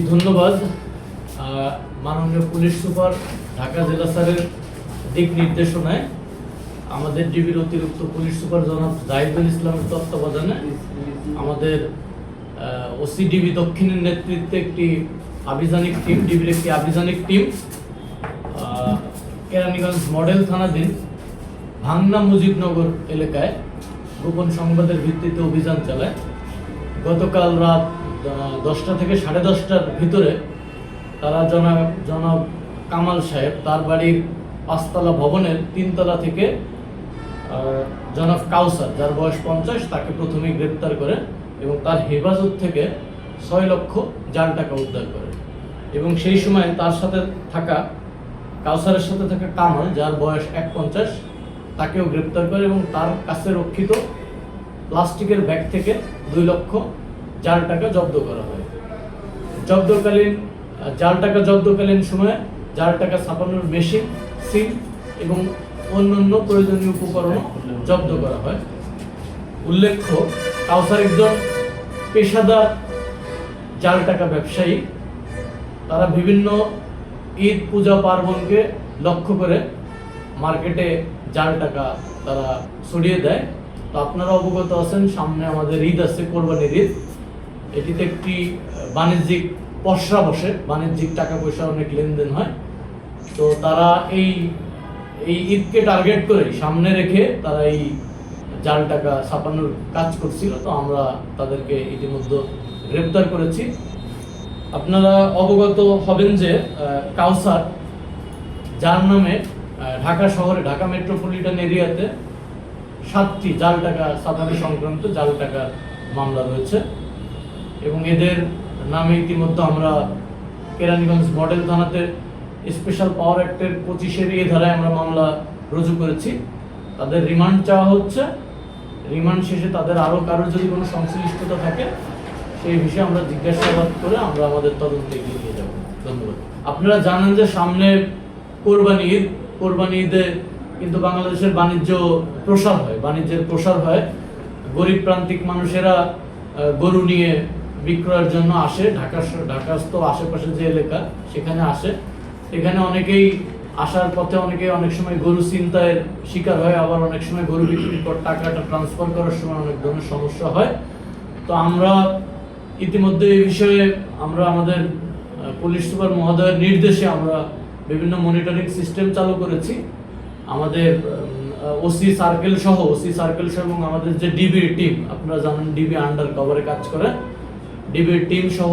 ধন্যবাদ। মাননীয় police super Dhaka জেলা স্যারের দিক নির্দেশনায় আমাদের ডিবির অতিরিক্ত পুলিশ সুপার জনাব জাহিদুল ইসলামের তত্ত্বাবধানে আমাদের ওসি ডিবি দক্ষিণের নেতৃত্বে একটি আভিযানিক টিম, ডিবির একটি আভিযানিক টিম কেরানীগঞ্জ মডেল থানাধীন ভাংনা মুজিবনগর এলাকায় গোপন সংবাদের ভিত্তিতে অভিযান চালায়। গতকাল রাত 10টা থেকে 10:30টার ভিতরে তারা জনাব কামাল সাহেব তার বাড়ির 5তলা ভবনের 3তলা থেকে জনাব কাউসার, যার বয়স 50, তাকে প্রথমেই গ্রেপ্তার করে এবং তার হেফাজত থেকে 6 লক্ষ জাল টাকা উদ্ধার করে। এবং সেই সময় তার সাথে থাকা কাউসারের সাথে থাকা কামাল, যার বয়স 51, তাকেও গ্রেপ্তার করে এবং তার কাছে রক্ষিত প্লাস্টিকের ব্যাগ থেকে 2 লক্ষ জাল টাকা জব্দ করা হয়। জাল টাকা জব্দকালীন সময়ে জাল টাকা ছাপানোর মেশিন, সিল এবং অন্যান্য প্রয়োজনীয় উপকরণও জব্দ করা হয়। উল্লেখ্য, কাউসার একজন পেশাদার জাল টাকা ব্যবসায়ী। তারা বিভিন্ন ঈদ, পূজা, পার্বণকে লক্ষ্য করে মার্কেটে জাল টাকা তারা ছড়িয়ে দেয়। তো আপনারা অবগত আছেন, সামনে আমাদের ঈদ আছে, কোরবানির ঈদ। এটিতে একটি বাণিজ্যিক পসরা বসে, বাণিজ্যিক টাকা পয়সা অনেক লেনদেন হয়। তো তারা এই ঈদকে টার্গেট করে সামনে রেখে তারা এই জাল টাকা ছাপানোর কাজ করছিল। তো আমরা তাদেরকে ইতিমধ্যে গ্রেপ্তার করেছি। আপনারা অবগত হবেন যে কাউসার, যার নামে ঢাকা শহরে, ঢাকা মেট্রোপলিটন এরিয়াতে 7টি জাল টাকা ছাপানো সংক্রান্ত জাল টাকা মামলা রয়েছে এবং এদের নামে ইতিমধ্যে আমরা কেরানীগঞ্জ মডেল থানাতে স্পেশাল পাওয়ার অ্যাক্টের 25-এর এ ধারায় আমরা মামলা রুজু করেছি। তাদের রিমান্ড চাওয়া হচ্ছে। রিমান্ড শেষে তাদের আরও কারোর যদি কোনো সংশ্লিষ্টতা থাকে সেই বিষয়ে আমরা জিজ্ঞাসাবাদ করে আমরা আমাদের তদন্তে এগিয়ে নিয়ে যাব। ধন্যবাদ। আপনারা জানেন যে সামনে কোরবানি ঈদে কিন্তু বাংলাদেশের বাণিজ্যের প্রসার হয়। গরিব প্রান্তিক মানুষেরা গরু নিয়ে বিক্রয়ের জন্য আসে। ঢাকাস্থ আশেপাশে যে এলাকা, সেখানে আসে। এখানে অনেকেই আসার পথে অনেক সময় গরু ছিনতাইয়ের শিকার হয়, আবার অনেক সময় গরু বিক্রির পর টাকাটা ট্রান্সফার করার সময় অনেক ধরনের সমস্যা হয়। তো আমরা ইতিমধ্যে এই বিষয়ে আমরা আমাদের পুলিশ সুপার মহোদয়ের নির্দেশে আমরা বিভিন্ন মনিটরিং সিস্টেম চালু করেছি। আমাদের ওসি সার্কেল সহ এবং আমাদের যে ডিবির টিম, আপনারা জানেন ডিবি আন্ডার কভারে কাজ করে, ডিবির টিম সহ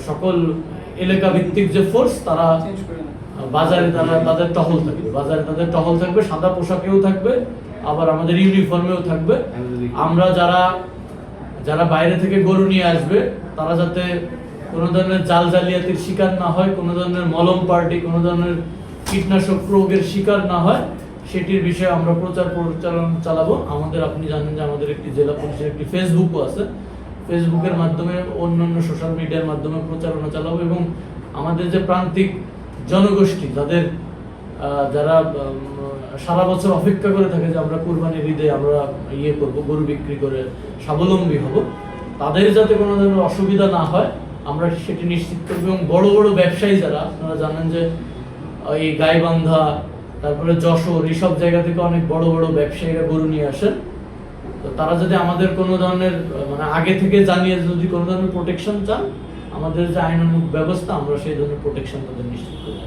সকল এলাকা ভিত্তিক যে ফোর্স, তারা বাজারে তাদের টহল থাকবে, সাদা পোশাকেও থাকবে, আবার আমাদের ইউনিফর্মেও থাকবে। আমরা যারা বাইরে থেকে গরু নিয়ে আসবে তারা যাতে কোনো ধরনের জালিয়াতির শিকার না হয়, কোনো ধরনের মলম পার্টি, কোনো ধরনের কীটনাশক প্রয়োগের শিকার না হয়, সেটির বিষয়ে আমরা প্রচারণ চালাবো। আপনি জানেন যে আমাদের একটি জেলা পুলিশের একটি ফেসবুকও আছে। ফেসবুকের মাধ্যমে, অন্যান্য সোশ্যাল মিডিয়ার মাধ্যমে প্রচারণা চালাবো এবং আমাদের যে প্রান্তিক জনগোষ্ঠী যারা সারা বছর অপেক্ষা করে থাকে যে আমরা কোরবানির ঈদে আমরা করব, গরু বিক্রি করে স্বাবলম্বী হব, তাদের যাতে কোনো ধরনের অসুবিধা না হয় আমরা সেটি নিশ্চিত করব। এবং বড় বড় ব্যবসায়ী যারা, আপনারা জানেন যে এই গাইবান্ধা, তারপরে যশোর, এইসব জায়গা থেকে অনেক বড় বড় ব্যবসায়ীরা গরু নিয়ে আসেন। তো তারা যদি আমাদের কোনো ধরনের আগে থেকে জানিয়ে যদি কোনো ধরনের প্রোটেকশন চান, আমাদের যে আইনানুগ ব্যবস্থা, আমরা সেই ধরনের প্রোটেকশন তাদের নিশ্চিত করব।